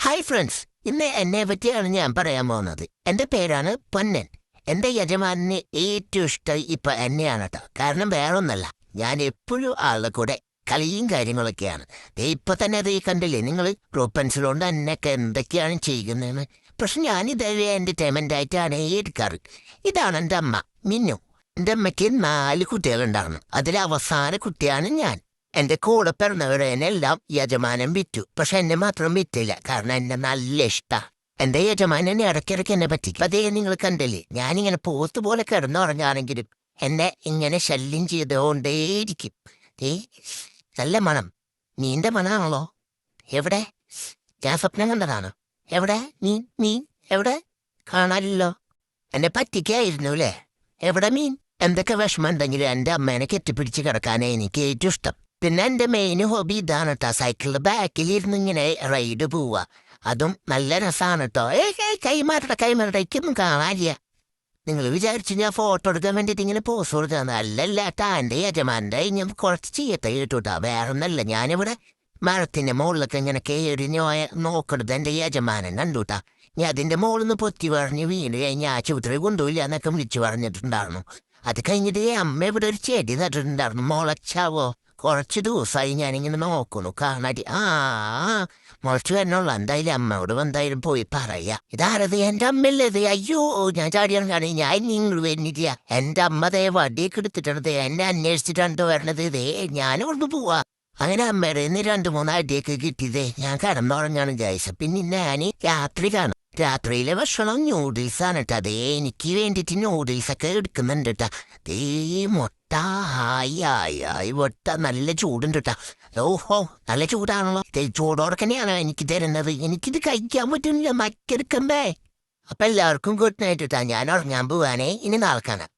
Hi friends, ഇന്ന് എന്നെ പറ്റിയാണ് ഞാൻ പറയാൻ പോകുന്നത്. എൻ്റെ പേരാണ് പൊന്നൻ. എൻ്റെ യജമാനന് ഏറ്റവും ഇഷ്ടം ഇപ്പം എന്നെയാണ് കേട്ടോ. കാരണം വേറൊന്നല്ല, ഞാൻ എപ്പോഴും ആളുടെ കൂടെ കളിയും കാര്യങ്ങളൊക്കെയാണ്. ഇപ്പൊ തന്നെ അത് കണ്ടില്ലേ നിങ്ങൾ, ഗ്രൂപ്പ് പെൻസിലുകൊണ്ട് എന്നൊക്കെ എന്തൊക്കെയാണ് ചെയ്യുന്നതെന്ന്. പക്ഷെ ഞാനിതേ എൻ്റർടൈൻമെൻ്റ് ആയിട്ടാണ് എടുക്കാറ്. ഇതാണ് എൻ്റെ അമ്മ മിന്നു. എൻ്റെ അമ്മയ്ക്ക് 4 കുട്ടികളുണ്ടായിരുന്നു. അതിലെ അവസാന കുട്ടിയാണ് ഞാൻ. എന്റെ കൂടെ പിറന്നവരെല്ലാം യജമാനൻ വിറ്റു. പക്ഷെ എന്നെ മാത്രം വിറ്റില്ല, കാരണം എന്നെ നല്ല ഇഷ്ടാ. എന്റെ യജമാനൻ ഇടയ്ക്കിടയ്ക്ക് എന്നെ പറ്റിക്കും. അതേ നിങ്ങൾ കണ്ടില്ലേ, ഞാനിങ്ങനെ പോത്ത് പോലെ കിടന്നുറങ്ങാണെങ്കിലും എന്നെ ഇങ്ങനെ ശല്യം ചെയ്തുകൊണ്ടേയിരിക്കും. ഏ നല്ല മണം, നീന്റെ മണമാണല്ലോ. എവിടെ? ഞാൻ സ്വപ്നം കണ്ടതാണോ? എവിടെ മീൻ എവിടെ? കാണാനില്ലോ. എന്നെ പറ്റിക്കായിരുന്നു അല്ലേ? എവിടെ മീൻ? എന്തൊക്കെ വിഷമം ഉണ്ടെങ്കിലും എൻ്റെ അമ്മേനെ കെട്ടിപ്പിടിച്ച് കിടക്കാനേ എനിക്ക് ഏറ്റവും ഇഷ്ടം. പിന്നെ എൻ്റെ മെയിൻ ഹോബി ഇതാണ് കേട്ടോ, സൈക്കിളിൻ്റെ ബാക്കിലിരുന്ന് ഇങ്ങനെ റൈഡ് പോവുക. അതും നല്ല രസമാണ് കേട്ടോ. കൈമാറട്ടെ എനിക്കൊന്നും കാണാനില്ല. നിങ്ങൾ വിചാരിച്ചു ഞാൻ ഫോട്ടോ എടുക്കാൻ വേണ്ടിയിട്ട് ഇങ്ങനെ പോസ് കൊടുക്കാന്ന്? അല്ലല്ല കേട്ടാ, എൻ്റെ യജമാൻ്റെ ഞാൻ കുറച്ച് ചെയ്യട്ടെ കേട്ടോട്ടാ, വേറെ ഒന്നല്ല. ഞാനിവിടെ മരത്തിൻ്റെ മുകളിലൊക്കെ ഇങ്ങനെ കയറി നോക്കണത് എൻ്റെ യജമാനൻ കണ്ടുട്ടാ. ഞാൻ അതിൻ്റെ മുകളിൽ നിന്ന് പൊത്തി പറഞ്ഞ് വീണ് കഴിഞ്ഞാൽ ആ ചുവത്തിരി കൊണ്ടുപോയില്ല എന്നൊക്കെ വിളിച്ചു പറഞ്ഞിട്ടുണ്ടായിരുന്നു. അത് കഴിഞ്ഞിട്ട് അമ്മ ഇവിടെ ഒരു ചെടി നട്ടിട്ടുണ്ടായിരുന്നു, മുളച്ചാവോ. കുറച്ച് ദിവസമായി ഞാനിങ്ങനെ നോക്കുന്നു കാണാടി. മുളച്ചു വരണുള്ളൂ. എന്തായാലും അമ്മയോട് എന്തായാലും പോയി പറയാ. ഇതാരത്? എൻ്റെ അമ്മയല്ലേ? അയ്യോ, ഞാൻ ചാടിയാണ് കാണി. ഞാൻ നിങ്ങൾ വരുന്നില്ല. എൻ്റെ അമ്മ വടിയൊക്കെ എടുത്തിട്ടാണ് എന്നെ അന്വേഷിച്ചിട്ടാണ് വരണത്. ഞാനോട് പോവാ. അങ്ങനെ അമ്മയുടെ 2-3 അടിയൊക്കെ കിട്ടിയതേ ഞാൻ കിടന്നുറങ്ങാണ് ജയിച്ച. പിന്നെ ഞാൻ രാത്രി കാണും. രാത്രിയിലെ ഭക്ഷണം ന്യൂഡിൽസാണ് കേട്ടോ. അതേ എനിക്ക് വേണ്ടിയിട്ട് ന്യൂഡിൽസൊക്കെ എടുക്കുന്നുണ്ട് കേട്ടാ. മുട്ട ഹായ് മുട്ട നല്ല ചൂടുണ്ട് കേട്ടാ. ഓഹോ, നല്ല ചൂടാണല്ലോ. ചൂടോടെ തന്നെയാണ് എനിക്ക് തരുന്നത്. എനിക്കിത് കഴിക്കാൻ പറ്റുന്നില്ല, മക്കെടുക്കണ്ടേ. അപ്പൊ എല്ലാവർക്കും ഗുഡ് നൈറ്റ് കേട്ടാ. ഞാൻ ഉറങ്ങാൻ പോവാനേ. ഇനി നാളെ കാണാം.